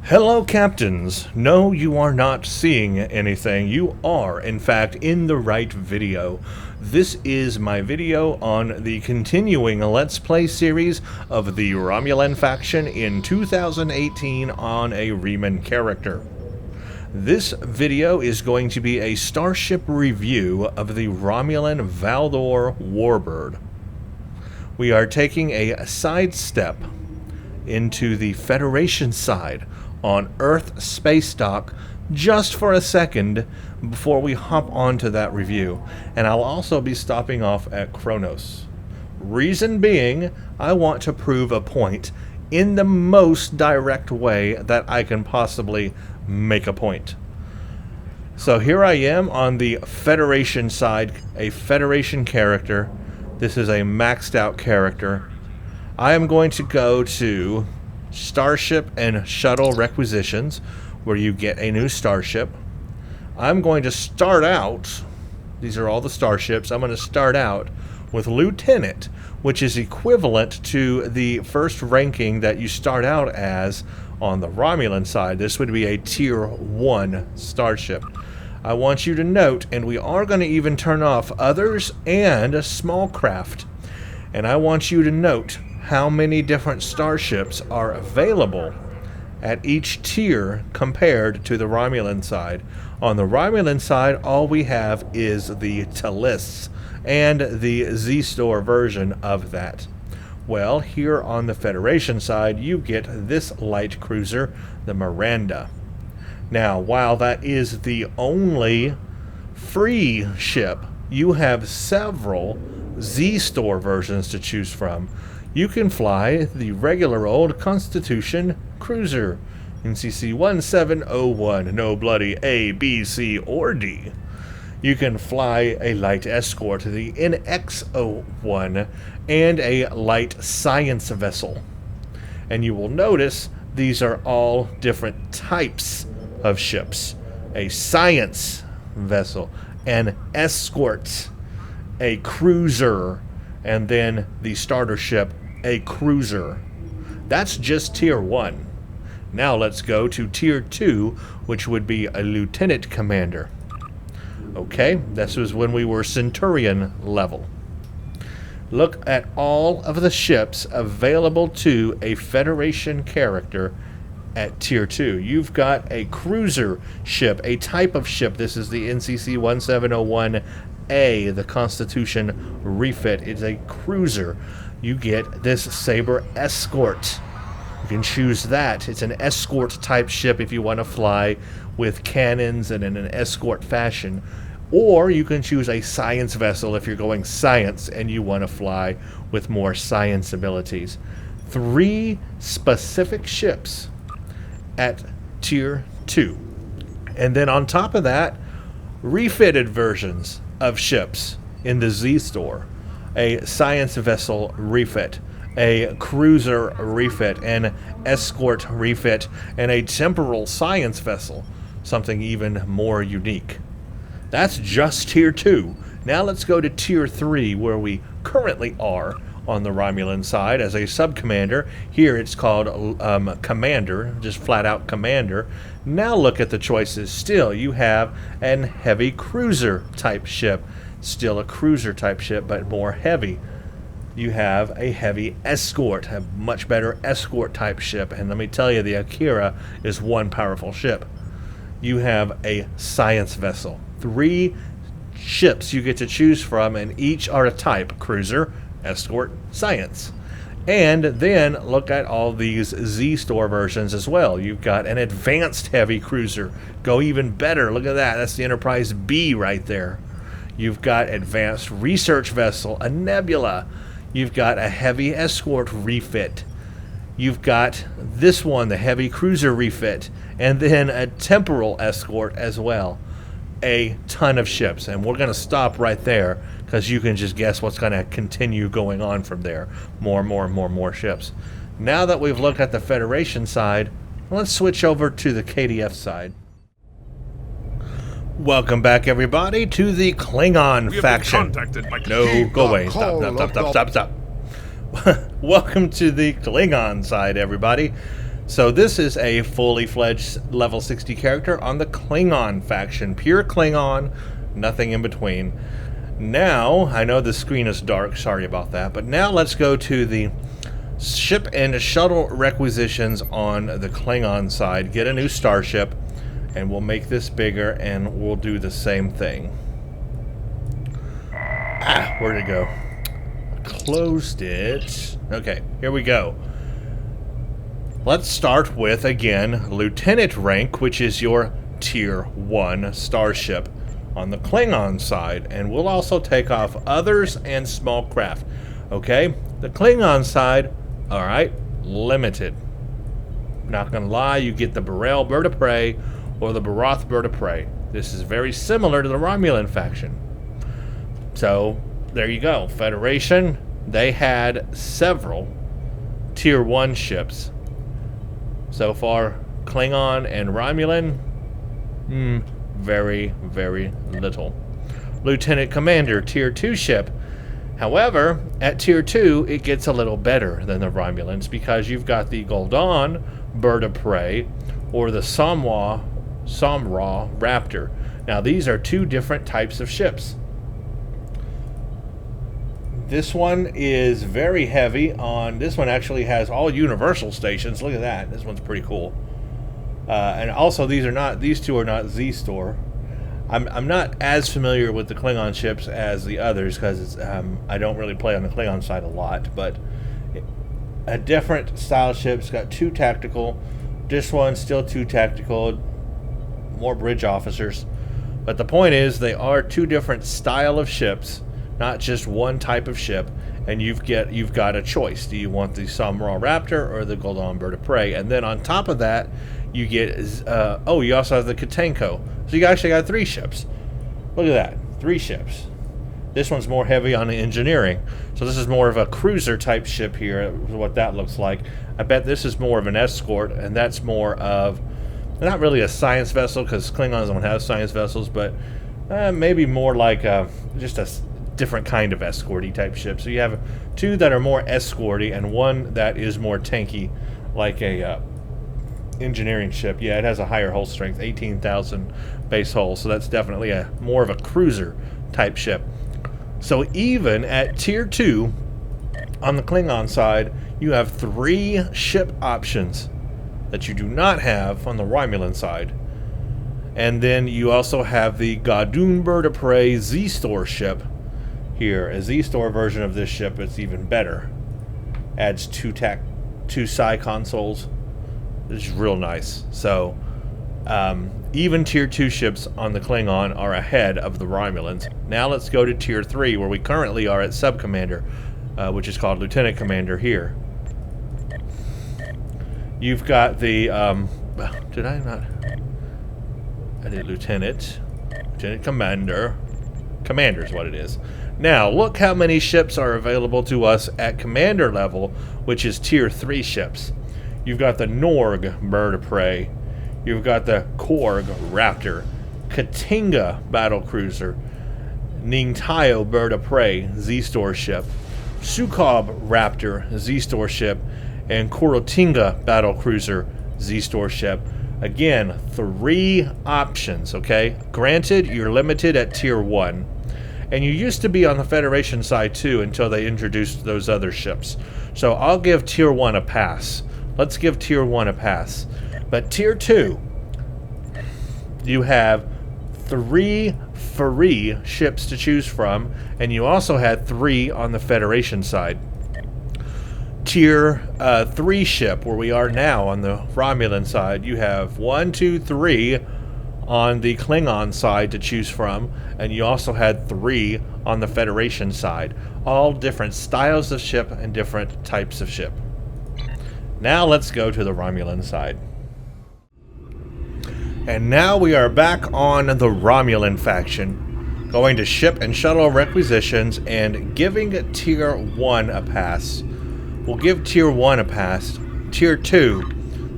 Hello, captains. No, you are not seeing anything. You are, in fact, in the right video. This is my video on the continuing Let's Play series of the Romulan Faction in 2018 on a Reman character. This video is going to be a starship review of the Romulan Valdore Warbird. We are taking a sidestep into the Federation side on Earth space dock just for a second before we hop onto that review. And I'll also be stopping off at Kronos. Reason being, I want to prove a point in the most direct way that I can possibly make a point. So here I am on the Federation side, a Federation character. This is a maxed out character. I am going to go to Starship and Shuttle Requisitions, where you get a new starship. I'm going to start out, these are all the starships, I'm going to start out with Lieutenant, which is equivalent to the first ranking that you start out as on the Romulan side. This would be a Tier 1 starship. I want you to note, and we are going to even turn off others and small craft, and I want you to note how many different starships are available at each tier compared to the Romulan side. On the Romulan side, all we have is the Talis and the Z-Store version of that. Well, here on the Federation side, you get this light cruiser, the Miranda. Now, while that is the only free ship, you have several Z-Store versions to choose from. You can fly the regular old Constitution cruiser, NCC 1701, no bloody A, B, C, or D. You can fly a light escort, the NX-01, and a light science vessel. And you will notice these are all different types of ships. A science vessel, an escort, a cruiser, and then the starter ship, a cruiser. That's just Tier 1. Now let's go to Tier 2, which would be a Lieutenant Commander. Okay, this was when we were Centurion level. Look at all of the ships available to a Federation character at Tier 2. You've got a cruiser ship, a type of ship. This is the NCC 1701A, the Constitution refit. It's a cruiser. You get this Saber Escort. You can choose that. It's an escort type ship if you want to fly with cannons and in an escort fashion. Or you can choose a science vessel if you're going science and you want to fly with more science abilities. 3 specific ships at Tier 2. And then on top of that, refitted versions of ships in the Z-Store. A science vessel refit, a cruiser refit, an escort refit, and a temporal science vessel, something even more unique. That's just Tier 2. Now let's go to Tier 3, where we currently are on the Romulan side as a sub-commander. Here it's called Commander, just flat out Commander. Now look at the choices. Still, you have an heavy cruiser type ship. Still a cruiser type ship, but more heavy. You have a heavy escort, a much better escort type ship, and let me tell you, the Akira is one powerful ship. You have a science vessel. 3 ships you get to choose from, and each are a type: cruiser, escort, science. And then look at all these Z-Store versions as well. You've got an advanced heavy cruiser. Go even better. Look at that. That's the Enterprise B right there. You've got advanced research vessel, a Nebula. You've got a heavy escort refit. You've got this one, the heavy cruiser refit, and then a temporal escort as well. A ton of ships, and we're going to stop right there because you can just guess what's going to continue going on from there. More ships. Now that we've looked at the Federation side, let's switch over to the KDF side. Welcome back, everybody, to the Klingon faction. No, go away. Stop. Welcome to the Klingon side, everybody. So this is a fully fledged level 60 character on the Klingon faction. Pure Klingon, nothing in between. Now, I know the screen is dark, sorry about that, but now let's go to the ship and shuttle requisitions on the Klingon side. Get a new starship, and we'll make this bigger, and we'll do the same thing. Where'd it go? Closed it. Okay, here we go. Let's start with, again, Lieutenant rank, which is your Tier 1 starship on the Klingon side. And we'll also take off others and small craft. Okay? The Klingon side, alright, limited. Not gonna lie, you get the Burrell Bird of Prey or the Baroth Bird of Prey. This is very similar to the Romulan faction. So, there you go. Federation, they had several Tier 1 ships. So far, Klingon and Romulan, very, very little. Lieutenant Commander, Tier 2 ship. However, at Tier 2, it gets a little better than the Romulans because you've got the Goldan Bird of Prey or the Samra Raptor. Now, these are two different types of ships. This one is very heavy on... This one actually has all universal stations. Look at that. This one's pretty cool. And also, these two are not Z-Store. I'm not as familiar with the Klingon ships as the others because I don't really play on the Klingon side a lot. But a different style ship's got 2 tactical. This one's still 2 tactical. More bridge officers. But the point is, they are 2 different style of ships. Not just one type of ship, and you've got a choice. Do you want the Samra Raptor or the Goldan Bird of Prey? And then on top of that, you get you also have the Katenko. So you actually got 3 ships. Look at that, 3 ships. This one's more heavy on the engineering, so this is more of a cruiser type ship here. What that looks like. I bet this is more of an escort, and that's more of not really a science vessel because Klingons don't have science vessels, but maybe more like just a different kind of escorty type ship. So you have 2 that are more escorty and 1 that is more tanky, like a engineering ship. Yeah, it has a higher hull strength, 18,000 base hull, so that's definitely a more of a cruiser type ship. So even at Tier 2 on the Klingon side, you have 3 ship options that you do not have on the Romulan side. And then you also have the Gadoon Bird of Prey Z-Store ship here. A Z-Store version of this ship is even better. Adds 2 psi consoles. It's real nice. So even Tier 2 ships on the Klingon are ahead of the Romulans. Now let's go to Tier 3, where we currently are at Sub Commander, which is called Lieutenant Commander here. You've got the did I not? I did Lieutenant Commander. Commander is what it is. Now, look how many ships are available to us at Commander level, which is Tier 3 ships. You've got the Norg Bird of Prey. You've got the Korg Raptor. Katinga Battlecruiser. Ningtayo Bird of Prey Z-Store ship. Sukhov Raptor Z-Store ship. And Korotinga Battlecruiser Z-Store ship. Again, 3 options, okay? Granted, you're limited at Tier 1. And you used to be on the Federation side too until they introduced those other ships. So I'll give Tier 1 a pass. Let's give Tier 1 a pass. But Tier 2, you have 3 free ships to choose from, and you also had 3 on the Federation side. Tier 3 ship, where we are now on the Romulan side, you have 1, 2, 3 on the Klingon side to choose from, and you also had 3 on the Federation side. All different styles of ship and different types of ship. Now let's go to the Romulan side. And now we are back on the Romulan faction, going to ship and shuttle requisitions and giving Tier 1 a pass. We'll give Tier 1 a pass. Tier 2,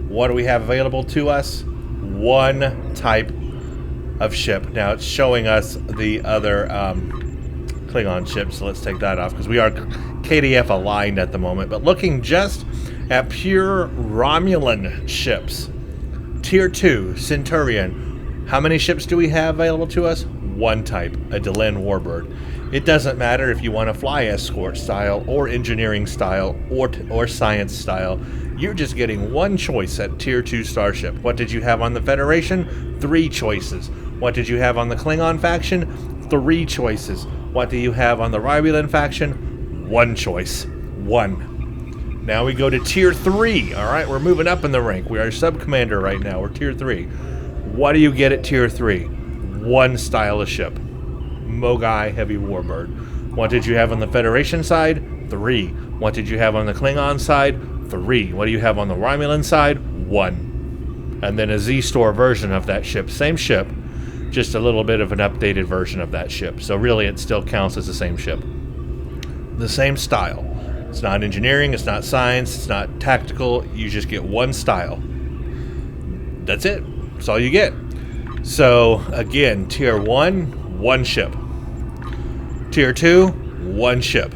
what do we have available to us? 1 type of ship. Now it's showing us the other Klingon ships, so let's take that off because we are KDF aligned at the moment. But looking just At pure Romulan ships, Tier 2, Centurion, how many ships do we have available to us? One type, a Delenn Warbird. It doesn't matter if you want to fly escort style, or engineering style, or science style. You're just getting one choice at Tier 2 starship. What did you have on the Federation? 3 choices. What did you have on the Klingon faction? 3 choices. What do you have on the Romulan faction? 1 choice. 1. Now we go to Tier 3. Alright, we're moving up in the rank. We are sub-commander right now. We're Tier 3. What do you get at Tier 3? 1 style of ship. Mogai Heavy Warbird. What did you have on the Federation side? 3. What did you have on the Klingon side? 3. What do you have on the Romulan side? 1. And then a Z-Store version of that ship. Same ship, just a little bit of an updated version of that ship. So really it still counts as the same ship. The same style. It's not engineering, it's not science, it's not tactical. You just get 1 style. That's it. That's all you get. So again, Tier 1, 1 ship. Tier 2, 1 ship.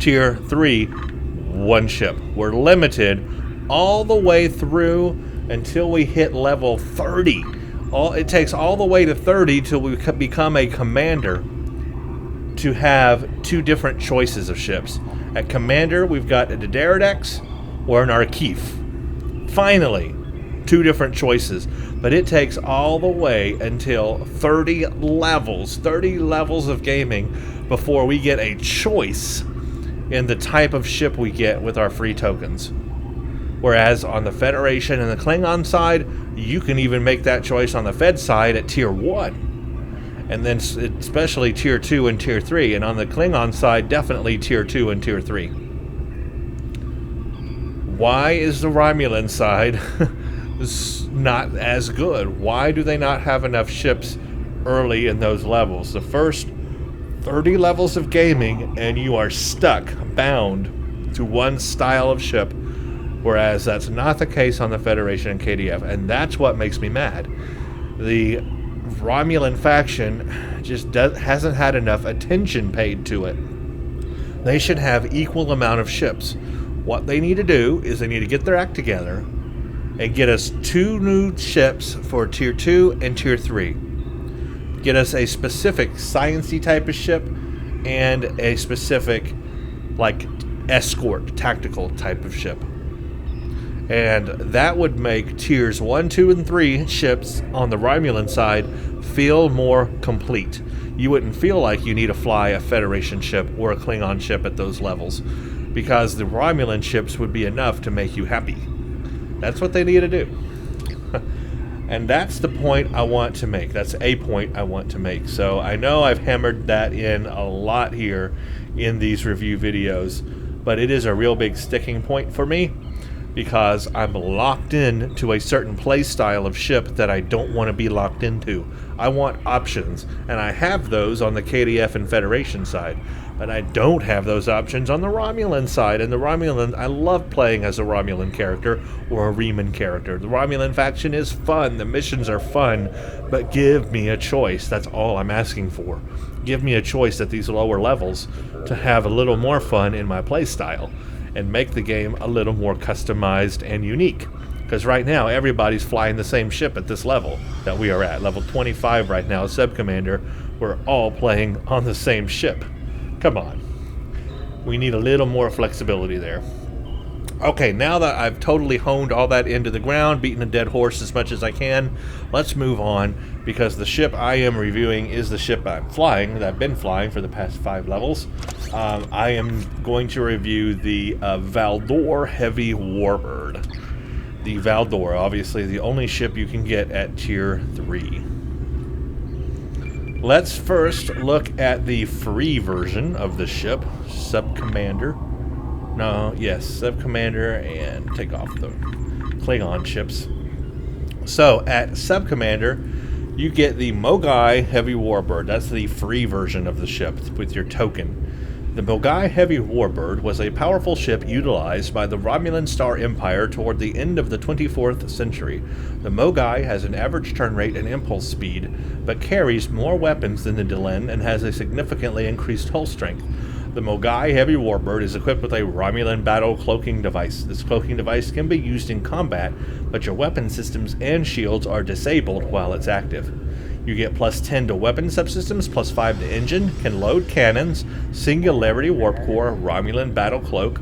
Tier 3, 1 ship. We're limited all the way through until we hit level 30. It takes all the way to 30 till we become a commander to have 2 different choices of ships. At commander, we've got a Dideridex or an Arkeef. Finally, 2 different choices. But it takes all the way until 30 levels of gaming before we get a choice in the type of ship we get with our free tokens. Whereas on the Federation and the Klingon side, you can even make that choice on the Fed side at Tier 1. And then especially Tier 2 and Tier 3. And on the Klingon side, definitely Tier 2 and Tier 3. Why is the Romulan side not as good? Why do they not have enough ships early in those levels? The first 30 levels of gaming and you are stuck, bound to 1 style of ship, whereas that's not the case on the Federation and KDF, and that's what makes me mad. The Romulan faction just hasn't had enough attention paid to it. They should have equal amount of ships. What they need to do is they need to get their act together and get us 2 new ships for Tier 2 and Tier 3. Get us a specific science-y type of ship and a specific, like, escort, tactical type of ship. And that would make Tiers 1, 2, and 3 ships on the Romulan side feel more complete. You wouldn't feel like you need to fly a Federation ship or a Klingon ship at those levels, because the Romulan ships would be enough to make you happy. That's what they need to do. And that's the point I want to make. That's a point I want to make. So I know I've hammered that in a lot here in these review videos, but it is a real big sticking point for me because I'm locked in to a certain play style of ship that I don't want to be locked into. I want options, and I have those on the KDF and Federation side, but I don't have those options on the Romulan side. And the Romulan, I love playing as a Romulan character or a Reman character. The Romulan faction is fun, the missions are fun, but give me a choice. That's all I'm asking for. Give me a choice at these lower levels to have a little more fun in my play style and make the game a little more customized and unique. Because right now, everybody's flying the same ship at this level that we are at. Level 25 right now, Sub-Commander. We're all playing on the same ship. Come on. We need a little more flexibility there. Okay, now that I've totally honed all that into the ground, beaten a dead horse as much as I can, let's move on, because the ship I am reviewing is the ship I'm flying, that I've been flying for the past 5 levels. I am going to review the Valdore Heavy Warbird. The Valdore, obviously the only ship you can get at Tier 3. Let's first look at the free version of the ship, Sub-Commander. Sub-Commander, and take off the Klingon ships. So, at Sub-Commander, you get the Mogai Heavy Warbird. That's the free version of the ship with your token. The Mogai Heavy Warbird was a powerful ship utilized by the Romulan Star Empire toward the end of the 24th century. The Mogai has an average turn rate and impulse speed, but carries more weapons than the Delenn and has a significantly increased hull strength. The Mogai Heavy Warbird is equipped with a Romulan battle cloaking device. This cloaking device can be used in combat, but your weapon systems and shields are disabled while it's active. You get plus 10 to weapon subsystems, plus 5 to engine, can load cannons, Singularity Warp Core, Romulan battle cloak.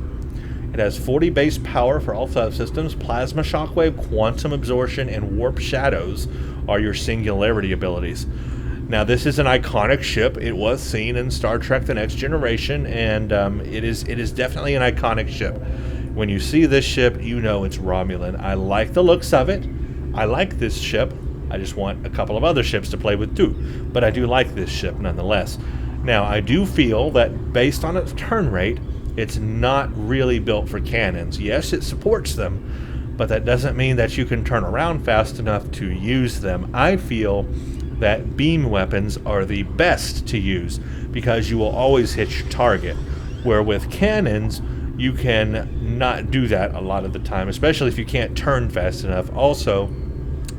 It has 40 base power for all subsystems. Plasma Shockwave, Quantum Absorption, and Warp Shadows are your Singularity abilities. Now, this is an iconic ship. It was seen in Star Trek The Next Generation, and it is definitely an iconic ship. When you see this ship, you know it's Romulan. I like the looks of it. I like this ship. I just want a couple of other ships to play with too. But I do like this ship nonetheless. Now, I do feel that based on its turn rate, it's not really built for cannons. Yes, it supports them, but that doesn't mean that you can turn around fast enough to use them. I feel that beam weapons are the best to use because you will always hit your target, where with cannons you can not do that a lot of the time, especially if you can't turn fast enough. Also,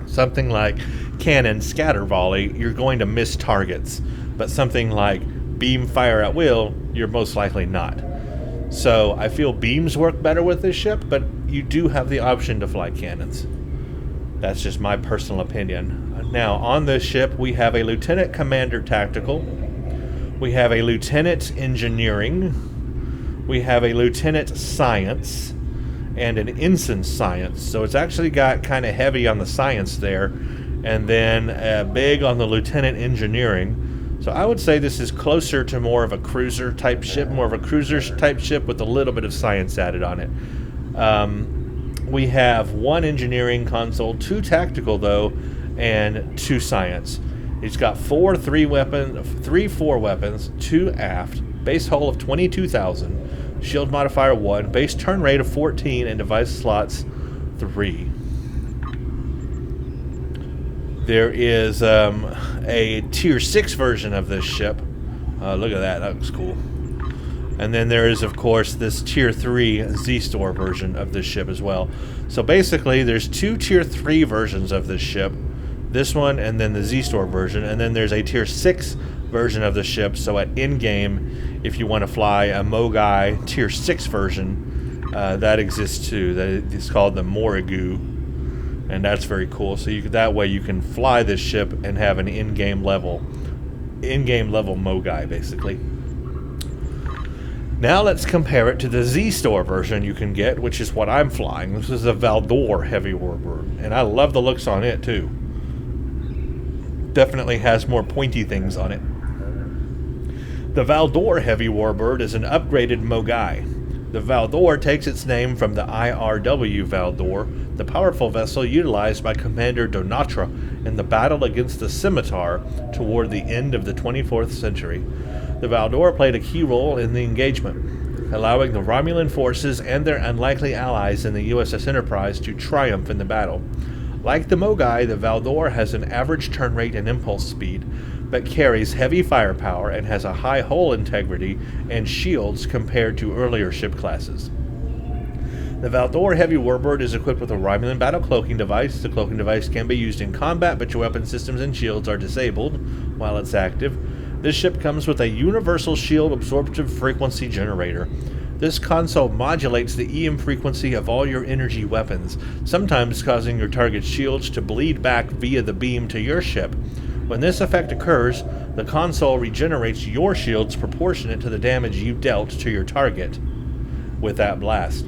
something like cannon scatter volley, you're going to miss targets, but something like beam fire at will, you're most likely not. So I feel beams work better with this ship, but you do have the option to fly cannons. That's just my personal opinion. Now, on this ship, we have a Lieutenant Commander Tactical. We have a Lieutenant Engineering. We have a Lieutenant Science. And an Ensign Science. So it's actually got kind of heavy on the science there. And then big on the Lieutenant Engineering. So I would say this is closer to more of a cruiser type ship. More of a cruiser type ship with a little bit of science added on it. We have 1 engineering console, 2 tactical though, and 2 science. It's got 4 weapons, 2 aft, base hull of 22,000, shield modifier 1, base turn rate of 14, and device slots 3. There is a tier 6 version of this ship. Look at that, that looks cool. And then there is, of course, this Tier 3 Z-Store version of this ship as well. So basically, there's 2 Tier 3 versions of this ship. This one and then the Z-Store version. And then there's a Tier 6 version of the ship. So at in-game, if you want to fly a Mogai Tier 6 version, that exists too. It's called the Morrigu. And that's very cool. So that way you can fly this ship and have an in-game level Mogai, basically. Now let's compare it to the Z-Store version you can get, which is what I'm flying. This is a Valdore Heavy Warbird, and I love the looks on it too. Definitely has more pointy things on it. The Valdore Heavy Warbird is an upgraded Mogai. The Valdore takes its name from the IRW Valdore, the powerful vessel utilized by Commander Donatra in the battle against the Scimitar toward the end of the 24th century. The Valdore played a key role in the engagement, allowing the Romulan forces and their unlikely allies in the USS Enterprise to triumph in the battle. Like the Mogai, the Valdore has an average turn rate and impulse speed, but carries heavy firepower and has a high hull integrity and shields compared to earlier ship classes. The Valdore Heavy Warbird is equipped with a Romulan battle cloaking device. The cloaking device can be used in combat, but your weapon systems and shields are disabled while it's active. This ship comes with a universal shield absorptive frequency generator. This console modulates the EM frequency of all your energy weapons, sometimes causing your target's shields to bleed back via the beam to your ship. When this effect occurs, the console regenerates your shields proportionate to the damage you dealt to your target with that blast.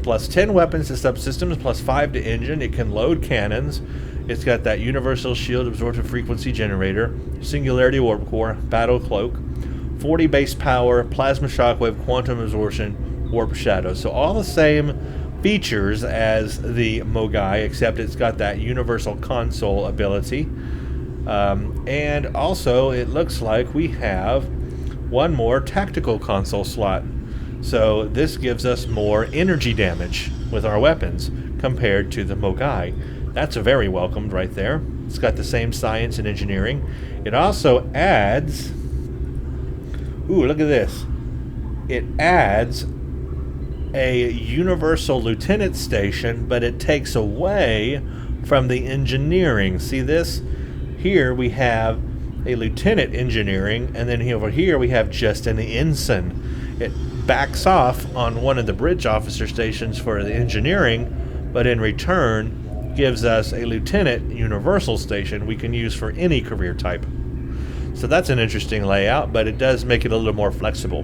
Plus 10 weapons to subsystems, plus 5 to engine. It can load cannons. It's got that universal shield absorptive frequency generator, Singularity Warp Core, battle cloak, 40 base power, plasma shockwave, quantum absorption, warp shadow. So all the same features as the Mogai, except it's got that universal console ability. And also it looks like we have one more tactical console slot. So this gives us more energy damage with our weapons compared to the Mogai. That's very welcomed right there. It's got the same science and engineering. It also adds... Ooh, look at this. It adds a universal lieutenant station, but it takes away from the engineering. See this? Here we have a lieutenant engineering, and then over here we have just an ensign. It backs off on one of the bridge officer stations for the engineering, but in return gives us a lieutenant universal station we can use for any career type. So that's an interesting layout, but it does make it a little more flexible.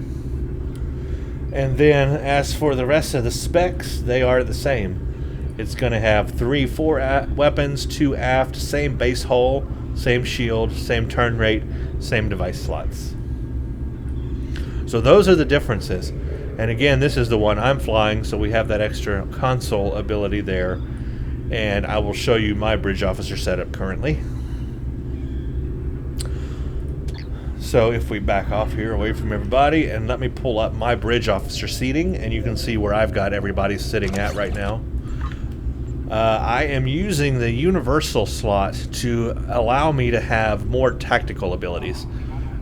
And then as for the rest of the specs, they are the same. It's going to have 3 4 weapons, 2 aft, same base hull, same shield, same turn rate, same device slots. So those are the differences. And again, this is the one I'm flying, so we have that extra console ability there. And I will show you my bridge officer setup currently. So if we back off here away from everybody, and let me pull up my bridge officer seating, and you can see where I've got everybody sitting at right now. I am using the universal slot to allow me to have more tactical abilities,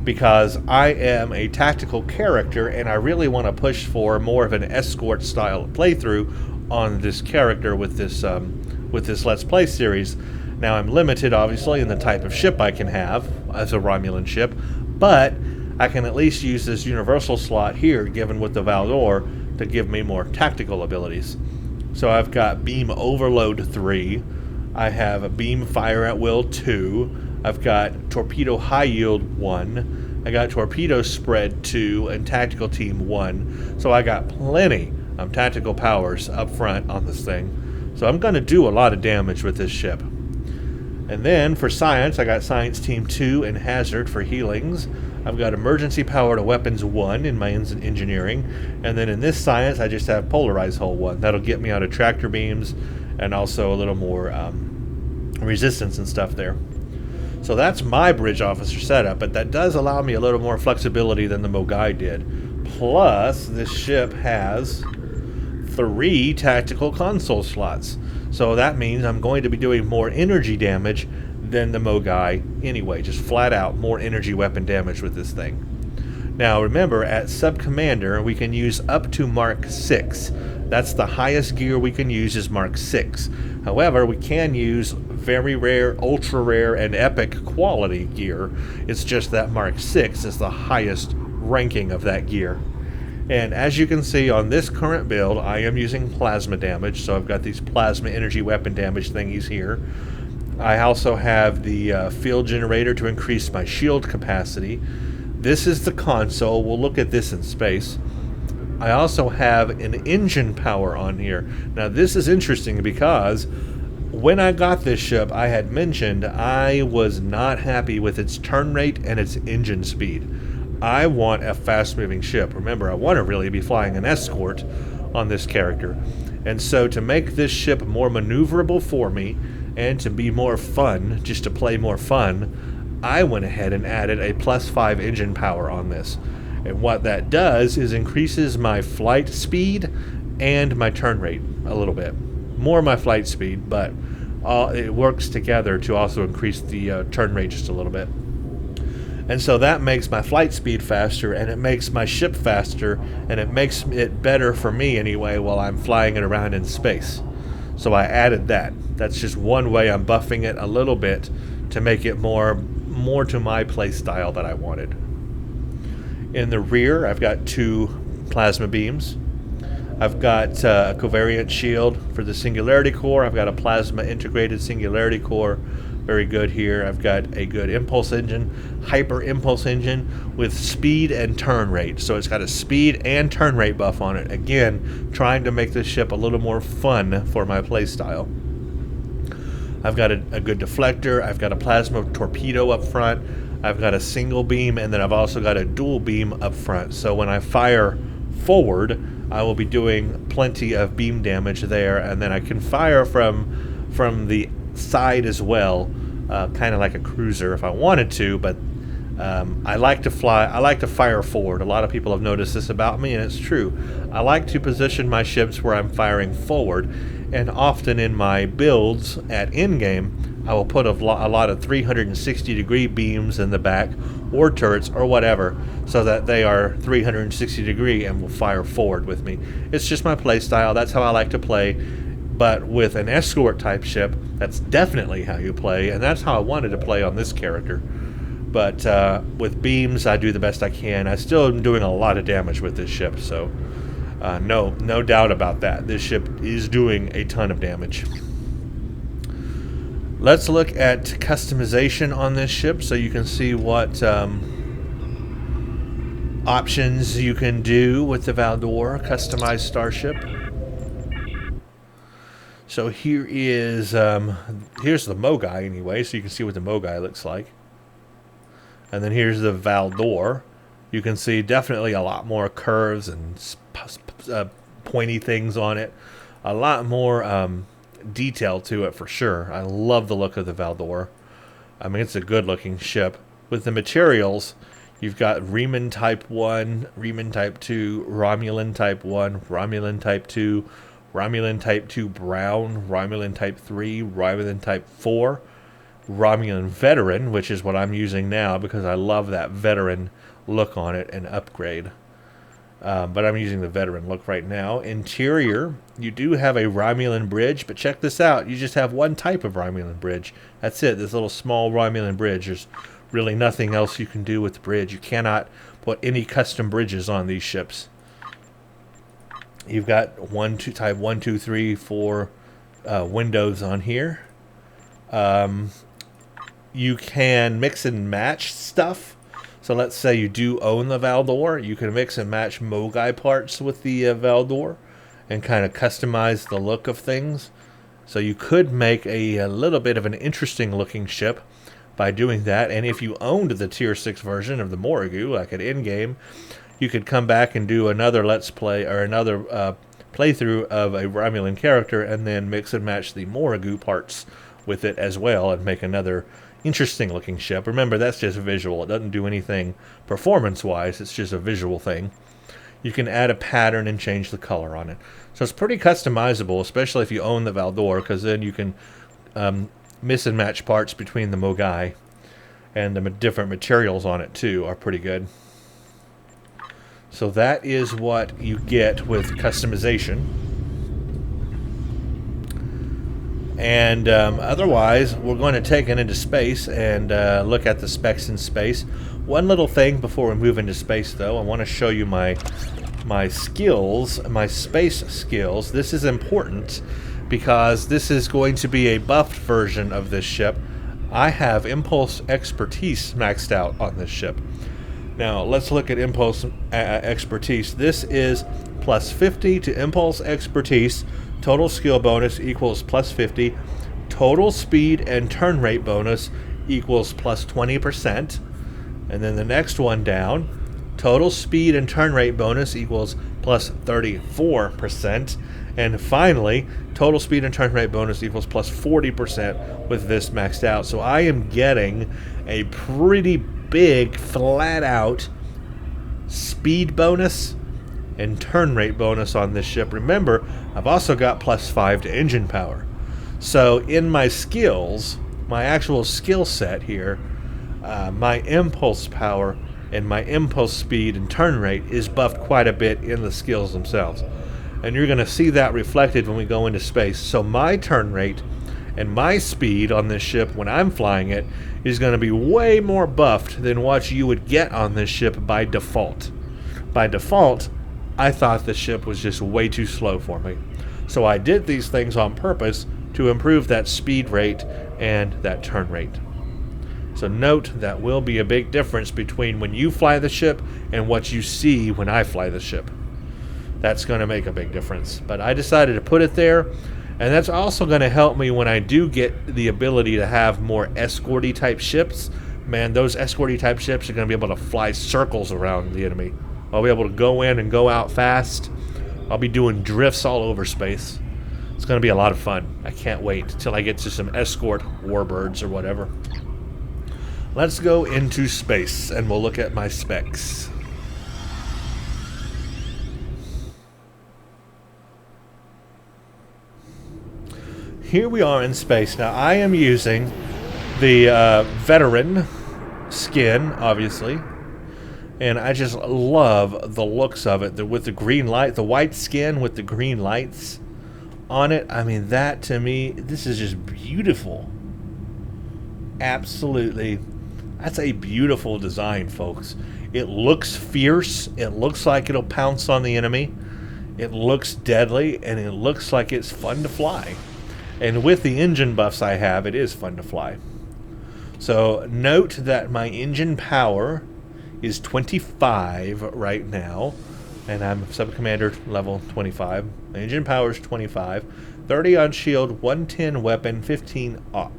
because I am a tactical character and I really want to push for more of an escort style playthrough on this character with this Let's Play series. Now I'm limited obviously in the type of ship I can have as a Romulan ship, but I can at least use this universal slot here given with the Valdore to give me more tactical abilities. So I've got Beam Overload 3, I have a Beam Fire at Will 2, I've got Torpedo High Yield 1, I got Torpedo Spread 2, and Tactical Team 1. So I got plenty of tactical powers up front on this thing. So I'm going to do a lot of damage with this ship. And then for Science, I got Science Team 2 and Hazard for healings. I've got Emergency Power to Weapons 1 in my engineering. And then in this Science, I just have Polarized Hull 1. That'll get me out of tractor beams and also a little more resistance and stuff there. So that's my bridge officer setup, but that does allow me a little more flexibility than the Mogai did. Plus, this ship has 3 tactical console slots. So that means I'm going to be doing more energy damage than the Mogai anyway, just flat out more energy weapon damage with this thing. Now remember, at Sub-Commander we can use up to Mark 6. That's the highest gear we can use is Mark 6. However, we can use very rare, ultra rare, and epic quality gear. It's just that Mark 6 is the highest ranking of that gear. And as you can see on this current build, I am using plasma damage, so I've got these plasma energy weapon damage thingies here. I also have the field generator to increase my shield capacity. This is the console. We'll look at this in space. I also have an engine power on here. Now this is interesting because when I got this ship, I had mentioned I was not happy with its turn rate and its engine speed. I want a fast-moving ship. Remember, I want to really be flying an escort on this character. And so to make this ship more maneuverable for me and to be more fun, just to play more fun, I went ahead and added a +5 engine power on this. And what that does is increases my flight speed and my turn rate a little bit. More my flight speed, but it works together to also increase the turn rate just a little bit. And so that makes my flight speed faster, and it makes my ship faster, and it makes it better for me anyway while I'm flying it around in space. So I added that. That's just one way I'm buffing it a little bit to make it more to my play style that I wanted. In the rear, I've got 2 plasma beams. I've got a covariant shield for the Singularity Core. I've got a plasma integrated Singularity Core. Very good here. I've got a good impulse engine, hyper impulse engine with speed and turn rate. So it's got a speed and turn rate buff on it. Again, trying to make this ship a little more fun for my playstyle. I've got a good deflector. I've got a plasma torpedo up front. I've got a single beam, and then I've also got a dual beam up front. So when I fire forward, I will be doing plenty of beam damage there, and then I can fire from the side as well, kind of like a cruiser if I wanted to, but I like to fire forward. A lot of people have noticed this about me, and it's true. I like to position my ships where I'm firing forward, and often in my builds at in-game, I will put a lot of 360-degree beams in the back, or turrets, or whatever, so that they are 360-degree and will fire forward with me. It's just my play style. That's how I like to play. But with an escort type ship, that's definitely how you play, and that's how I wanted to play on this character. But with beams, I do the best I can. I still am doing a lot of damage with this ship, so no doubt about that. This ship is doing a ton of damage. Let's look at customization on this ship so you can see what options you can do with the Valdore customized starship. So here is here's the Mogai anyway, so you can see what the Mogai looks like. And then here's the Valdore. You can see definitely a lot more curves and pointy things on it. A lot more detail to it for sure. I love the look of the Valdore. I mean, it's a good looking ship. With the materials, you've got Reman Type 1, Reman Type 2, Romulan Type 1, Romulan Type 2, Romulan Type 2 Brown, Romulan Type 3, Romulan Type 4, Romulan Veteran, which is what I'm using now because I love that veteran look on it and upgrade. But I'm using the veteran look right now. Interior, you do have a Romulan bridge, but check this out. You just have one type of Romulan bridge. That's it, this little small Romulan bridge. There's really nothing else you can do with the bridge. You cannot put any custom bridges on these ships. You've got type 1, 2, 3, 4 windows on here. You can mix and match stuff. So let's say you do own the Valdore. You can mix and match Mogai parts with the Valdore and kind of customize the look of things. So you could make a little bit of an interesting looking ship by doing that. And if you owned the Tier 6 version of the Morrigu, like at in-game, you could come back and do another Let's Play or another playthrough of a Romulan character and then mix and match the Morrigu parts with it as well and make another interesting looking ship. Remember, that's just visual. It doesn't do anything performance-wise. It's just a visual thing. You can add a pattern and change the color on it. So it's pretty customizable, especially if you own the Valdore, because then you can mix and match parts between the Mogai, and the different materials on it too are pretty good. So that is what you get with customization. And otherwise, we're going to take it into space and look at the specs in space. One little thing before we move into space, though, I want to show you my skills, my space skills. This is important because this is going to be a buffed version of this ship. I have Impulse Expertise maxed out on this ship. Now, let's look at Impulse Expertise. This is plus 50 to Impulse Expertise. Total skill bonus equals plus 50. Total speed and turn rate bonus equals plus 20%. And then the next one down, total speed and turn rate bonus equals plus 34%. And finally, total speed and turn rate bonus equals plus 40% with this maxed out. So I am getting a pretty big, flat out speed bonus and turn rate bonus on this ship. Remember, I've also got plus 5 to engine power. So in my skills, my actual skill set here, my impulse power and my impulse speed and turn rate is buffed quite a bit in the skills themselves. And you're going to see that reflected when we go into space. So my turn rate and my speed on this ship when I'm flying it is going to be way more buffed than what you would get on this ship by default. By default, I thought the ship was just way too slow for me. So I did these things on purpose to improve that speed rate and that turn rate. So note that will be a big difference between when you fly the ship and what you see when I fly the ship. That's going to make a big difference. But I decided to put it there, and that's also going to help me when I do get the ability to have more escorty type ships. Man, those escorty type ships are going to be able to fly circles around the enemy. I'll be able to go in and go out fast. I'll be doing drifts all over space. It's going to be a lot of fun. I can't wait till I get to some escort warbirds or whatever. Let's go into space and we'll look at my specs. Here we are in space. Now I am using the veteran skin, obviously. And I just love the looks of it. With the green light, the white skin with the green lights on it. I mean, that to me, this is just beautiful. Absolutely. That's a beautiful design, folks. It looks fierce. It looks like it'll pounce on the enemy. It looks deadly, and it looks like it's fun to fly. And with the engine buffs I have, it is fun to fly. So note that my engine power is 25 right now, and I'm Sub-Commander level 25. My engine power is 25. 30 on shield, 110 weapon, 15 aux.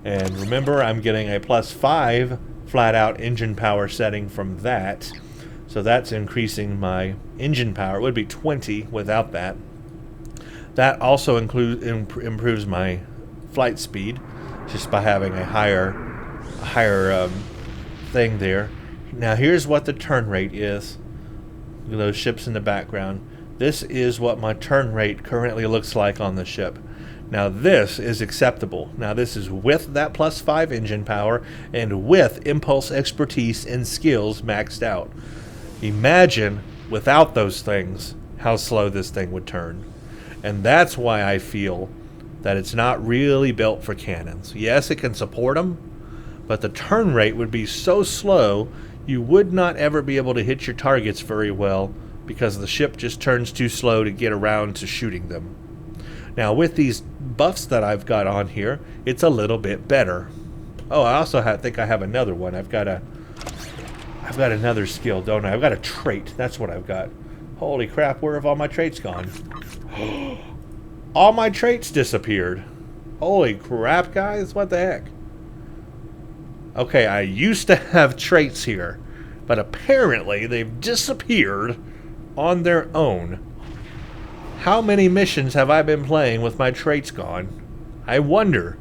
And remember, I'm getting a +5 flat-out engine power setting from that. So that's increasing my engine power. It would be 20 without that. That also improves my flight speed, just by having a higher thing there. Now here's what the turn rate is. Those ships in the background. This is what my turn rate currently looks like on the ship. Now this is acceptable. Now this is with that +5 engine power and with impulse expertise and skills maxed out. Imagine without those things how slow this thing would turn. And that's why I feel that it's not really built for cannons. Yes, it can support them, but the turn rate would be so slow you would not ever be able to hit your targets very well because the ship just turns too slow to get around to shooting them. Now with these buffs that I've got on here, it's a little bit better. Oh, I also think I have another one. I've got another skill, don't I? I've got a trait. That's what I've got. Holy crap, where have all my traits gone? All my traits disappeared. Holy crap, guys, what the heck? Okay, I used to have traits here, but apparently they've disappeared on their own. How many missions have I been playing with my traits gone? I wonder.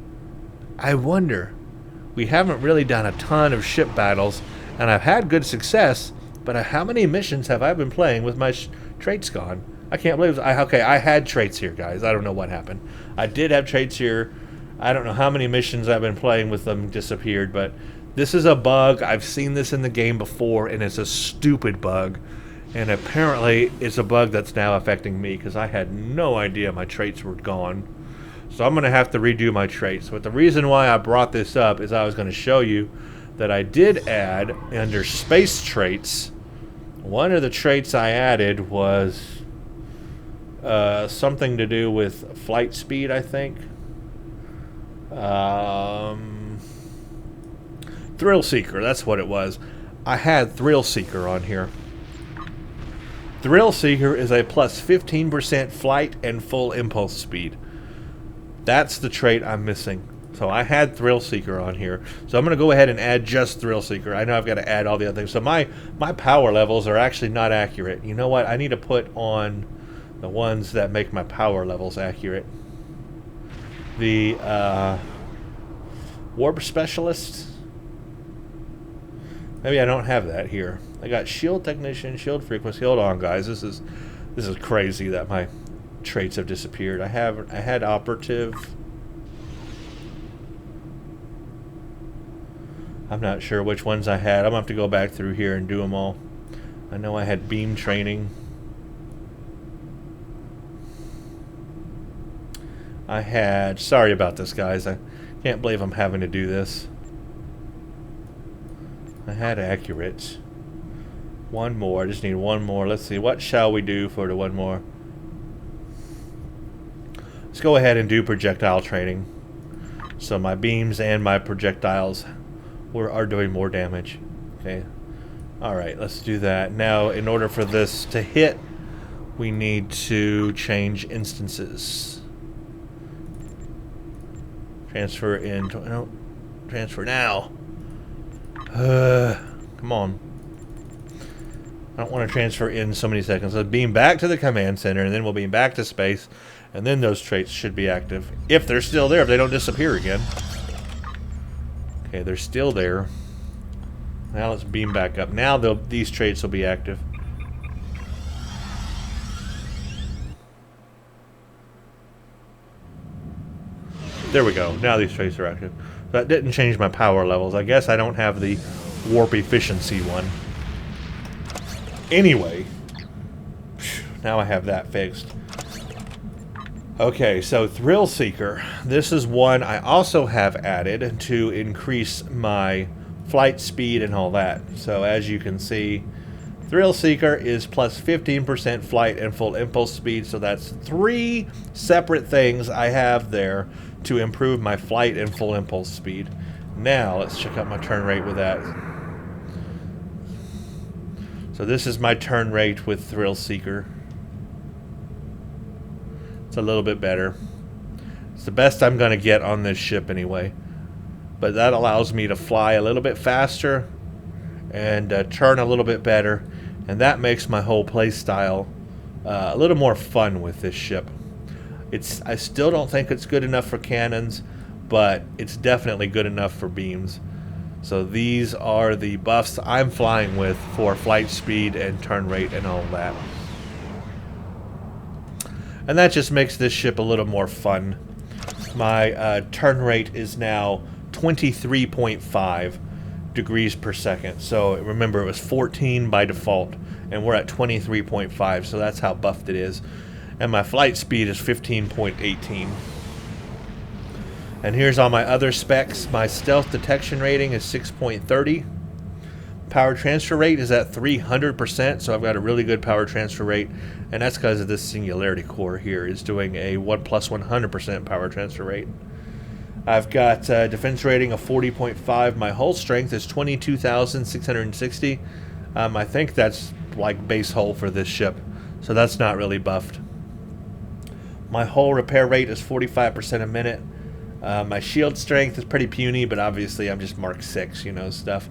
We haven't really done a ton of ship battles, and I've had good success, but how many missions have I been playing with my traits gone? I can't believe I had traits here, guys. I don't know what happened. I did have traits here. I don't know how many missions I've been playing with them disappeared, but this is a bug. I've seen this in the game before, and it's a stupid bug. And apparently, it's a bug that's now affecting me, because I had no idea my traits were gone. So I'm going to have to redo my traits. But the reason why I brought this up is I was going to show you that I did add, under space traits, one of the traits I added was something to do with flight speed, I think. Thrill Seeker, that's what it was. I had Thrill Seeker on here. Thrill Seeker is a +15% flight and full impulse speed. That's the trait I'm missing. So I had Thrill Seeker on here. So I'm going to go ahead and add just Thrill Seeker. I know I've got to add all the other things. So my power levels are actually not accurate. You know what? I need to put on the ones that make my power levels accurate. The Warp Specialist. Maybe I don't have that here. I got Shield Technician, Shield Frequency. Hold on, guys. This is crazy that my traits have disappeared. I had Operative. I'm not sure which ones I had. I'm going to have to go back through here and do them all. I know I had Beam Training. I had... Sorry about this, guys. I can't believe I'm having to do this. I had Accurate. One more. I just need one more. Let's see. What shall we do for the one more? Let's go ahead and do Projectile Training. So my beams and my projectiles are doing more damage. Okay. Alright, let's do that. Now, in order for this to hit, we need to change instances. Transfer in... No. Transfer now. Come on. I don't want to transfer in so many seconds. Let's beam back to the command center, and then we'll beam back to space, and then those traits should be active. If they're still there, if they don't disappear again. Okay, they're still there. Now let's beam back up. Now these traits will be active. There we go. Now these traits are active. That didn't change my power levels. I guess I don't have the warp efficiency one. Anyway, now I have that fixed. Okay, so Thrill Seeker. This is one I also have added to increase my flight speed and all that. So as you can see, Thrill Seeker is plus 15% flight and full impulse speed. So that's 3 separate things I have there to improve my flight and full impulse speed. Now let's check out my turn rate with that. So this is my turn rate with Thrill Seeker. It's a little bit better. It's the best I'm going to get on this ship anyway. But that allows me to fly a little bit faster and turn a little bit better. And that makes my whole play style a little more fun with this ship. I still don't think it's good enough for cannons, but it's definitely good enough for beams. So these are the buffs I'm flying with for flight speed and turn rate and all that. And that just makes this ship a little more fun. My turn rate is now 23.5 degrees per second. So remember, it was 14 by default, and we're at 23.5, so that's how buffed it is. And my flight speed is 15.18. And here's all my other specs. My stealth detection rating is 6.30. Power transfer rate is at 300%, so I've got a really good power transfer rate, and that's because of this singularity core here is doing a 1 plus 100% power transfer rate. I've got defense rating of 40.5. My hull strength is 22,660. I think that's like base hull for this ship, so that's not really buffed. My hull repair rate is 45% a minute. My shield strength is pretty puny, but obviously I'm just Mark 6, you know, stuff.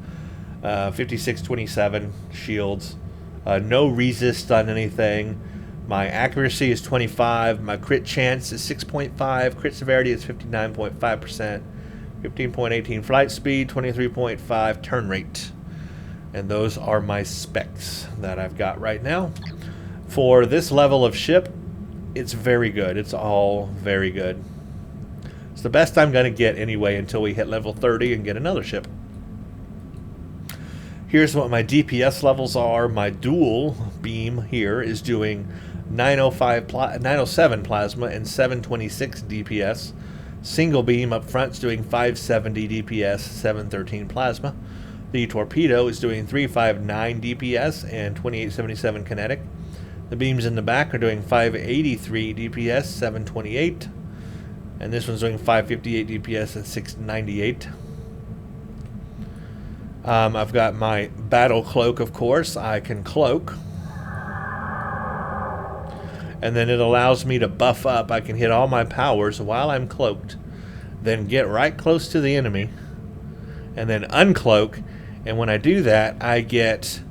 5627 shields. No resist on anything. My accuracy is 25. My crit chance is 6.5. Crit severity is 59.5%. 15.18 flight speed. 23.5 turn rate. And those are my specs that I've got right now. For this level of ship, it's very good. It's all very good. It's the best I'm going to get anyway until we hit level 30 and get another ship. Here's what my DPS levels are. My dual beam here is doing 907 plasma and 726 DPS. Single beam up front is doing 570 DPS, 713 plasma. The torpedo is doing 359 DPS and 2877 kinetic. The beams in the back are doing 583 DPS, 728. And this one's doing 558 DPS and 698. I've got my battle cloak, of course. I can cloak. And then it allows me to buff up. I can hit all my powers while I'm cloaked. Then get right close to the enemy. And then uncloak. And when I do that, I get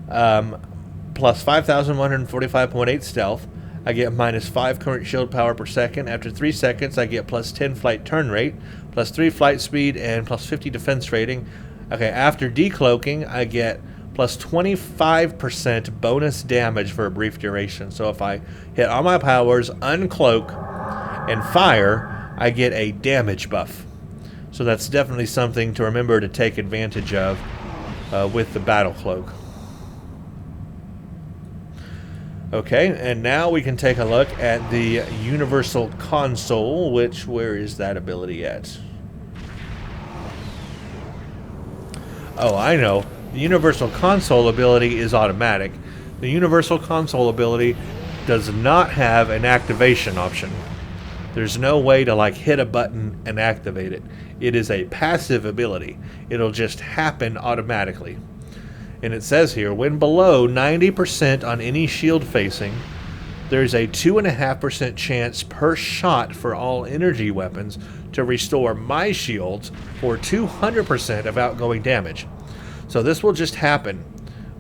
plus 5,145.8 stealth. I get minus 5 current shield power per second. After 3 seconds, I get plus 10 flight turn rate, plus 3 flight speed, and plus 50 defense rating. Okay, after decloaking, I get plus 25% bonus damage for a brief duration. So if I hit all my powers, uncloak, and fire, I get a damage buff. So that's definitely something to remember to take advantage of with the battle cloak. Okay, and now we can take a look at the Universal Console, where is that ability at? Oh, I know. The Universal Console ability is automatic. The Universal Console ability does not have an activation option. There's no way to like hit a button and activate it. It is a passive ability. It'll just happen automatically. And it says here, when below 90% on any shield facing, there's a 2.5% chance per shot for all energy weapons to restore my shields for 200% of outgoing damage. So this will just happen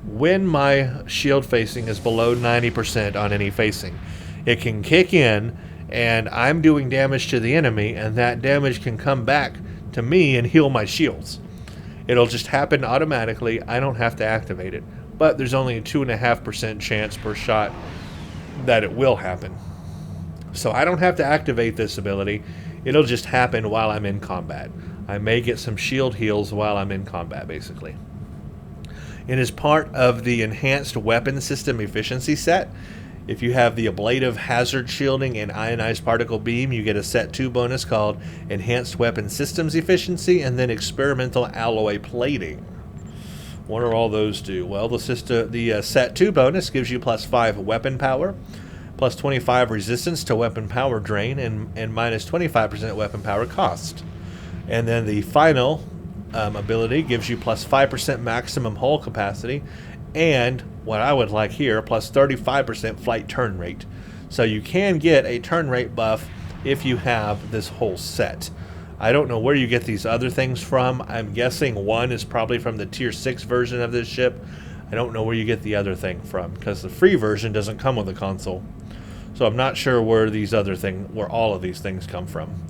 when my shield facing is below 90% on any facing. It can kick in and I'm doing damage to the enemy, and that damage can come back to me and heal my shields. It'll just happen automatically. I don't have to activate it. But there's only a 2.5% chance per shot that it will happen. So I don't have to activate this ability. It'll just happen while I'm in combat. I may get some shield heals while I'm in combat, basically. It is part of the Enhanced Weapon System Efficiency set. If you have the ablative hazard shielding and ionized particle beam, you get a set 2 bonus called Enhanced Weapon Systems Efficiency and then Experimental Alloy Plating. What do all those do? Well, the set 2 bonus gives you plus 5 weapon power, plus 25 resistance to weapon power drain, and minus 25% weapon power cost. And then the final ability gives you plus 5% maximum hull capacity, and what I would like here, plus 35% flight turn rate. So you can get a turn rate buff if you have this whole set. I don't know where you get these other things from. I'm guessing one is probably from the tier 6 version of this ship. I don't know where you get the other thing from, because the free version doesn't come with a console. So I'm not sure where where all of these things come from.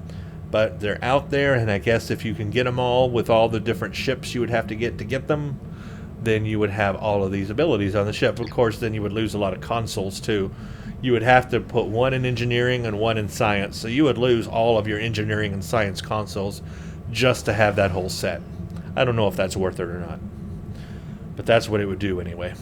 But they're out there, and I guess if you can get them all with all the different ships you would have to get them, then you would have all of these abilities on the ship. Of course, then you would lose a lot of consoles too. You would have to put one in engineering and one in science, so you would lose all of your engineering and science consoles just to have that whole set. I don't know if that's worth it or not, but that's what it would do anyway.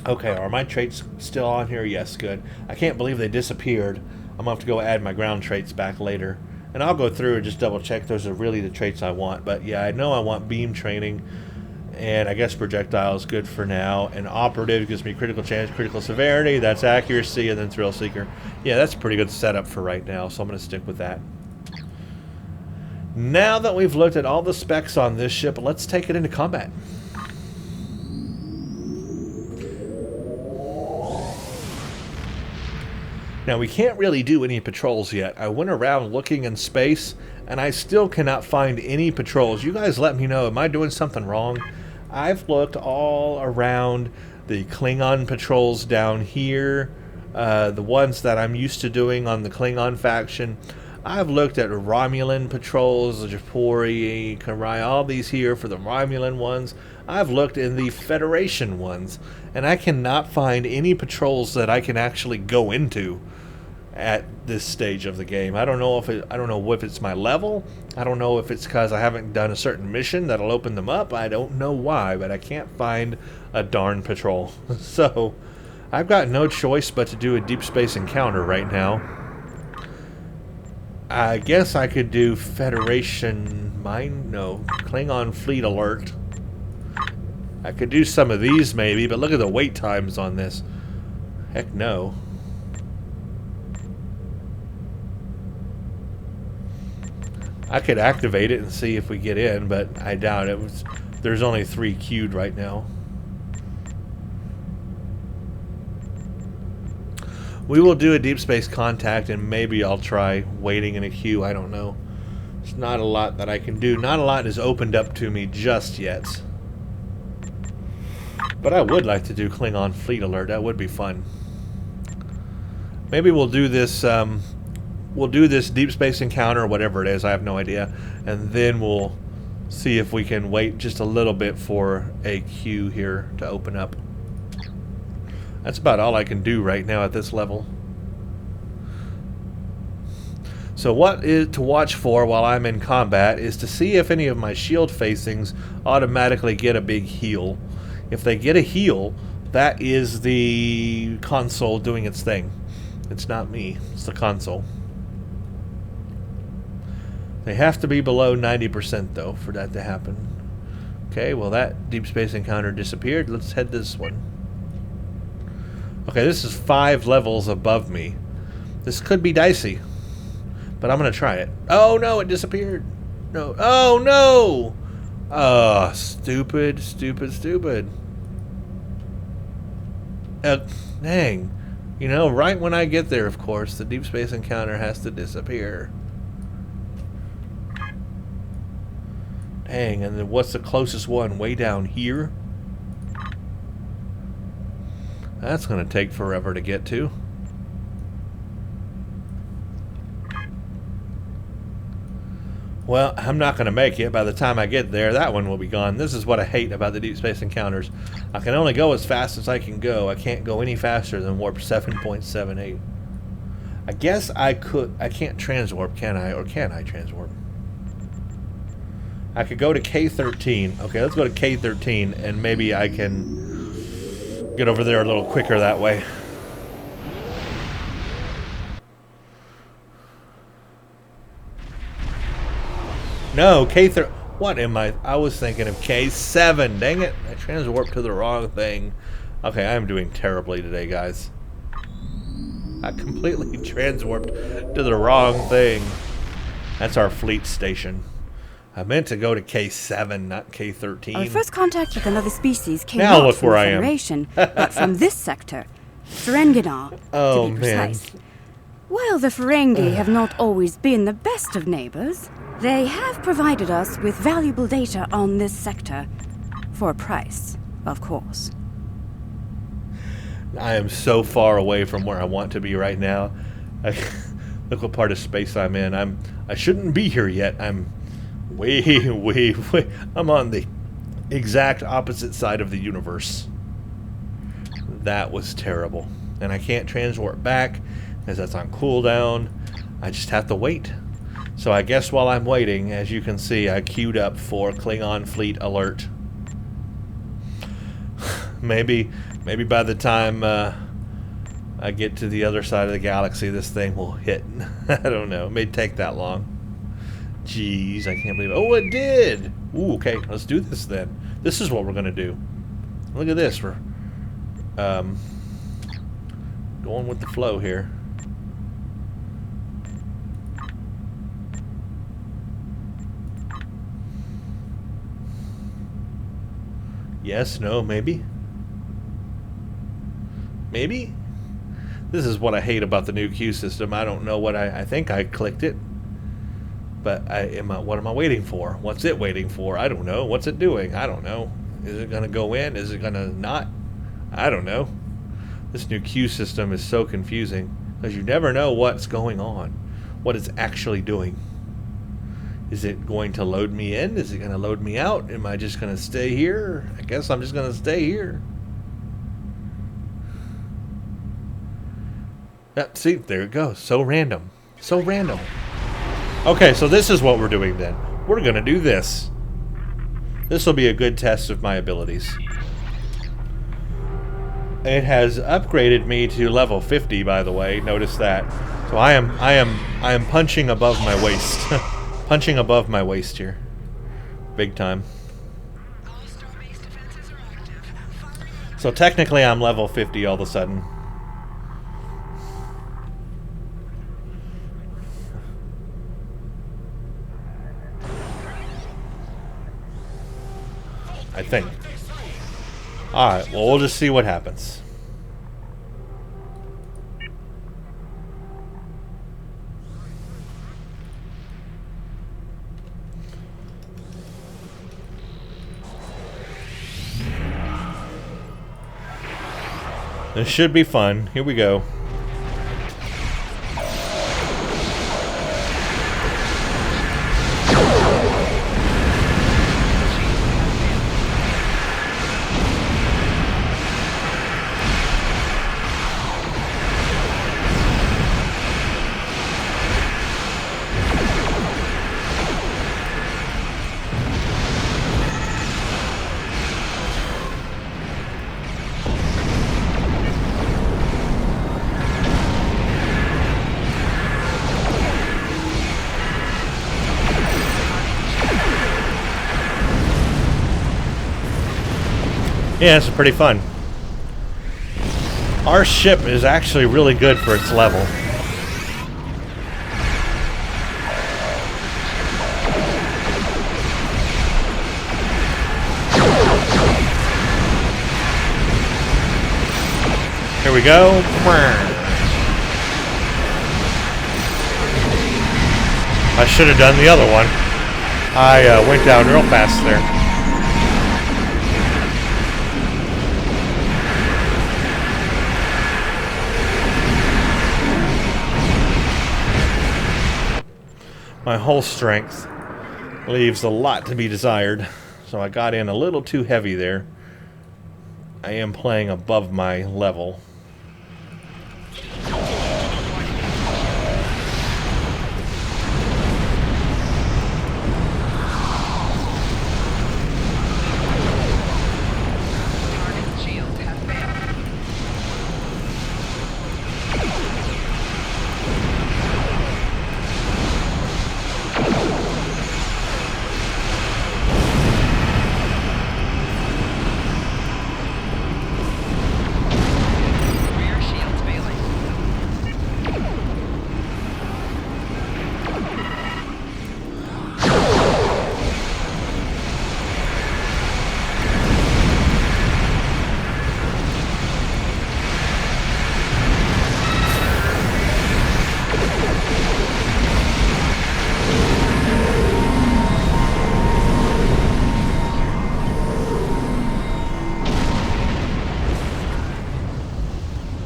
Okay, are my traits still on here? Yes, good. I can't believe they disappeared. I'm gonna have to go add my ground traits back later, and I'll go through and just double check those are really the traits I want. But yeah, I know I want beam training, and I guess projectile is good for now, and operative gives me critical chance, critical severity, that's accuracy, and then thrill seeker. Yeah, that's a pretty good setup for right now, so I'm going to stick with that. Now that we've looked at all the specs on this ship, let's take it into combat. Now, we can't really do any patrols yet. I went around looking in space, and I still cannot find any patrols. You guys let me know, am I doing something wrong? I've looked all around the Klingon patrols down here, the ones that I'm used to doing on the Klingon faction. I've looked at Romulan patrols, Japori, Karai, all these here for the Romulan ones. I've looked in the Federation ones, and I cannot find any patrols that I can actually go into at this stage of the game. I don't know if it's my level. I don't know if it's because I haven't done a certain mission that'll open them up. I don't know why, but I can't find a darn patrol. So I've got no choice but to do a deep space encounter right now. I guess I could do Klingon Fleet Alert. I could do some of these maybe, but look at the wait times on this. Heck no. I could activate it and see if we get in, but I doubt it. There's only 3 queued right now. We will do a deep space contact, and maybe I'll try waiting in a queue. I don't know. There's not a lot that I can do. Not a lot is opened up to me just yet. But I would like to do Klingon Fleet Alert. That would be fun. Maybe we'll do this. We'll do this deep space encounter, whatever it is. I have no idea, and then we'll see if we can wait just a little bit for a queue here to open up. That's about all I can do right now at this level. So what is to watch for while I'm in combat is to see if any of my shield facings automatically get a big heal. If they get a heal, that is the console doing its thing. It's not me, it's the console. They have to be below 90% though for that to happen. Okay, well that deep space encounter disappeared. Let's head this one. Okay, this is 5 levels above me. This could be dicey, but I'm gonna try it. Oh no, it disappeared. No. Oh no! Oh, stupid, stupid, stupid. Dang. You know, right when I get there, of course, the deep space encounter has to disappear. Dang, and then what's the closest one? Way down here? That's going to take forever to get to. Well, I'm not going to make it. By the time I get there, that one will be gone. This is what I hate about the deep space encounters. I can only go as fast as I can go. I can't go any faster than warp 7.78. I guess I can't transwarp, can I? Or can I transwarp? I could go to K13. Okay, let's go to K13, and maybe I can get over there a little quicker that way. No, K3. What am I? I was thinking of K7. Dang it. I transwarped to the wrong thing. Okay, I'm doing terribly today, guys. I completely transwarped to the wrong thing. That's our fleet station. I meant to go to K7, not K13. Our first contact with another species came Now not look from where the I am. Federation, but from this sector, Ferenginar, Oh, to be man. precise. While the Ferengi have not always been the best of neighbors, they have provided us with valuable data on this sector. For a price, of course. I am so far away from where I want to be right now. Look what part of space I'm in. I shouldn't be here yet. I'm way. I'm on the exact opposite side of the universe. That was terrible. And I can't transwarp back because that's on cooldown. I just have to wait. So I guess while I'm waiting, as you can see, I queued up for Klingon fleet alert. Maybe by the time I get to the other side of the galaxy, this thing will hit. I don't know. It may take that long. Jeez, I can't believe it. Oh, it did! Ooh, okay, let's do this then. This is what we're going to do. Look at this. We're going with the flow here. Yes, no, maybe. Maybe? This is what I hate about the new queue system. I don't know what I think I clicked it. But what am I waiting for? What's it waiting for? I don't know. What's it doing? I don't know. Is it going to go in? Is it going to not? I don't know. This new queue system is so confusing because you never know what's going on, what it's actually doing. Is it going to load me in? Is it going to load me out? Am I just going to stay here? I guess I'm just going to stay here. Yeah, see, there it goes. So random. So random. Okay, so this is what we're doing then. We're going to do this. This will be a good test of my abilities. It has upgraded me to level 50, by the way. Notice that. So I am punching above my waist. Punching above my waist here. Big time. So technically I'm level 50 all of a sudden. I think. Alright, well, we'll just see what happens. This should be fun. Here we go. Yeah, it's pretty fun. Our ship is actually really good for its level. Here we go. I should have done the other one. I went down real fast there. My hull strength leaves a lot to be desired, so I got in a little too heavy there. I am playing above my level.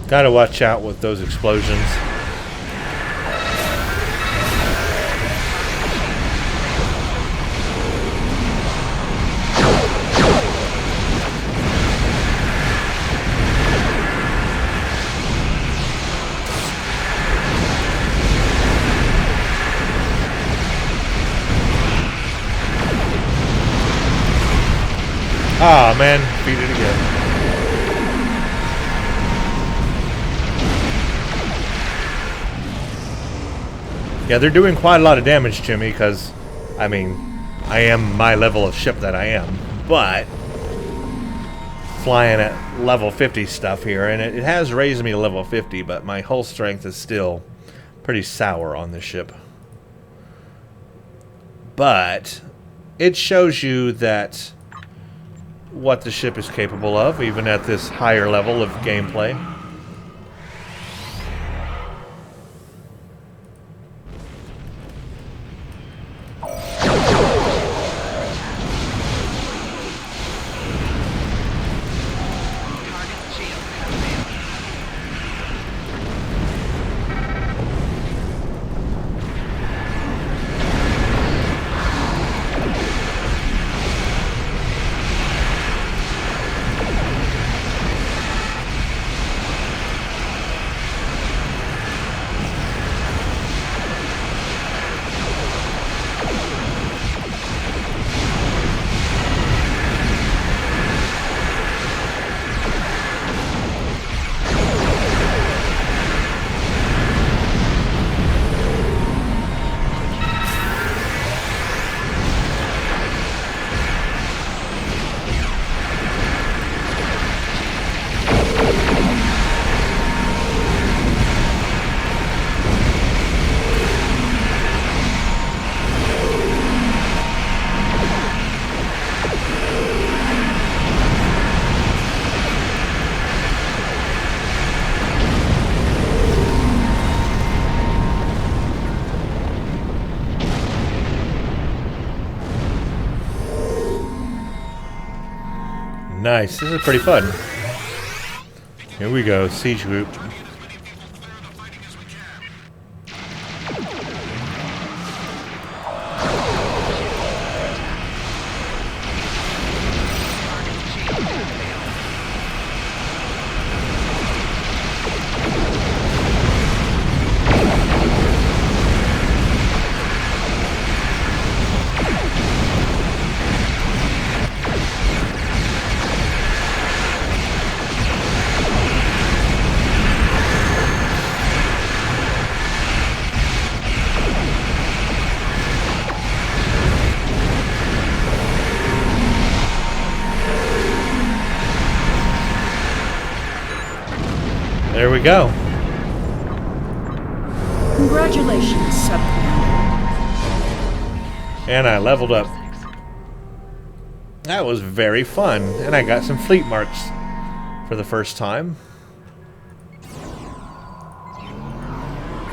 Gotta watch out with those explosions. Ah, man, beat it again. Yeah, they're doing quite a lot of damage to me because, I mean, I am my level of ship that I am, but flying at level 50 stuff here, and it has raised me to level 50, but my hull strength is still pretty sour on this ship. But it shows you that what the ship is capable of, even at this higher level of gameplay. Nice, this is pretty fun. Here we go, siege group. There we go. Congratulations, Sub-Commander. And I leveled up. That was very fun. And I got some fleet marks for the first time.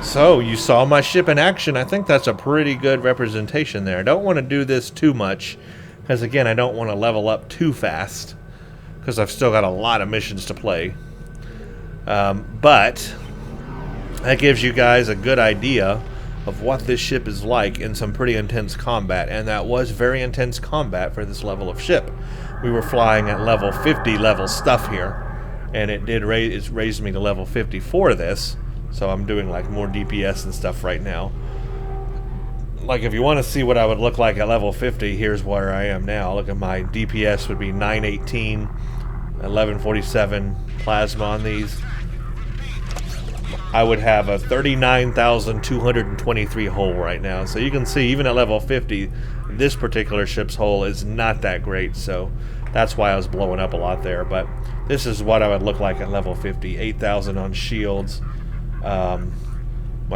So, you saw my ship in action. I think that's a pretty good representation there. I don't want to do this too much, because again, I don't want to level up too fast, because I've still got a lot of missions to play. But that gives you guys a good idea of what this ship is like in some pretty intense combat, and that was very intense combat for this level of ship. We were flying at level 50 level stuff here, and it raised me to level 50 for this, so I'm doing like more DPS and stuff right now. Like, if you want to see what I would look like at level 50, here's where I am now. Look at my DPS would be 918, 1147 plasma on these. I would have a 39,223 hull right now. So you can see, even at level 50, this particular ship's hull is not that great. So that's why I was blowing up a lot there. But this is what I would look like at level 50. 8,000 on shields. My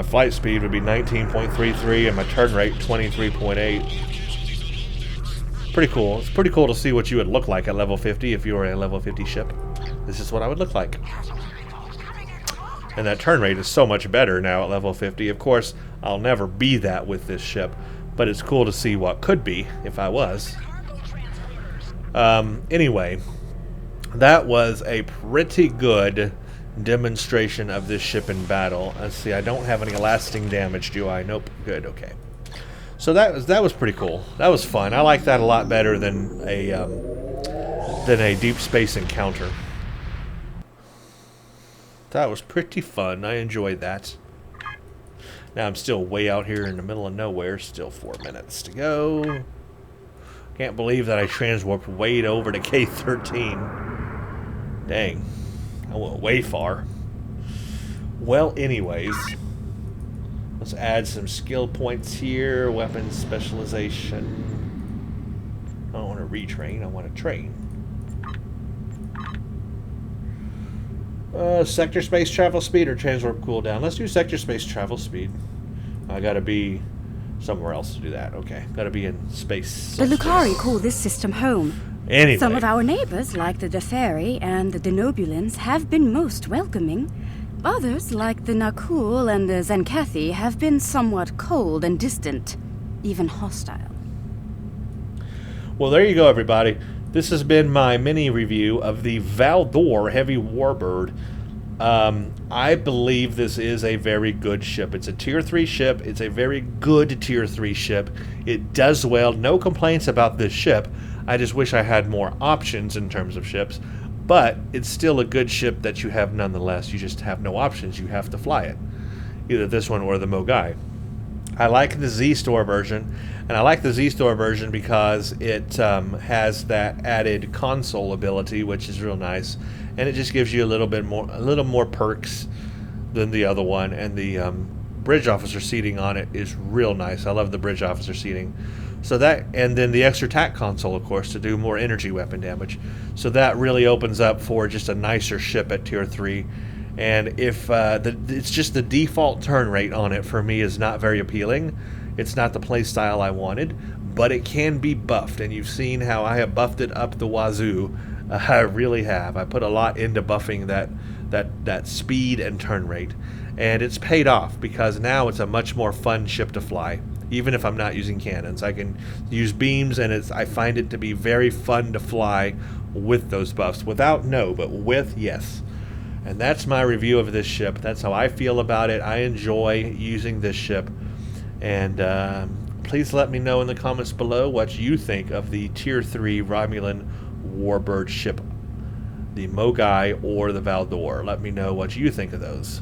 flight speed would be 19.33 and my turn rate 23.8. Pretty cool. It's pretty cool to see what you would look like at level 50 if you were a level 50 ship. This is what I would look like. And that turn rate is so much better now at level 50. Of course, I'll never be that with this ship, but it's cool to see what could be if I was. Anyway, that was a pretty good demonstration of this ship in battle. Let's see, I don't have any lasting damage, do I? Nope. Good, okay. So that was pretty cool. That was fun. I like that a lot better than a deep space encounter. That was pretty fun. I enjoyed that. Now I'm still way out here in the middle of nowhere. Still 4 minutes to go. Can't believe that I transwarped way over to K13. Dang. I went way far. Well, anyways. Let's add some skill points here. Weapons specialization. I don't want to retrain. I want to train. Sector space travel speed or transwarp cooldown? Let's do sector space travel speed. I gotta be somewhere else to do that. Okay, gotta be in space. The Lucari call this system home. Anyway. Some of our neighbors, like the Deferi and the Denobulans, have been most welcoming. Others, like the Nakul and the Zenkathi, have been somewhat cold and distant, even hostile. Well, there you go, everybody. This has been my mini review of the Valdore Heavy Warbird. I believe this is a very good ship. It's a Tier 3 ship. It's a very good Tier 3 ship. It does well. No complaints about this ship. I just wish I had more options in terms of ships. But it's still a good ship that you have nonetheless. You just have no options. You have to fly it. Either this one or the Mogai. I like the Z-Store version, and I like the Z-Store version because it has that added console ability, which is real nice, and it just gives you a little more perks than the other one. And the bridge officer seating on it is real nice. I love the bridge officer seating. So that, and then the extra tac console, of course, to do more energy weapon damage. So that really opens up for just a nicer ship at Tier 3. And if it's just the default turn rate on it for me is not very appealing. It's not the play style I wanted, but it can be buffed. And you've seen how I have buffed it up the wazoo. I really have. I put a lot into buffing that speed and turn rate. And it's paid off because now it's a much more fun ship to fly. Even if I'm not using cannons, I can use beams, and I find it to be very fun to fly with those buffs. Without, no, but with, yes. And that's my review of this ship. That's how I feel about it. I enjoy using this ship. And please let me know in the comments below what you think of the Tier 3 Romulan Warbird ship. The Mogai or the Valdore. Let me know what you think of those.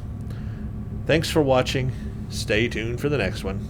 Thanks for watching. Stay tuned for the next one.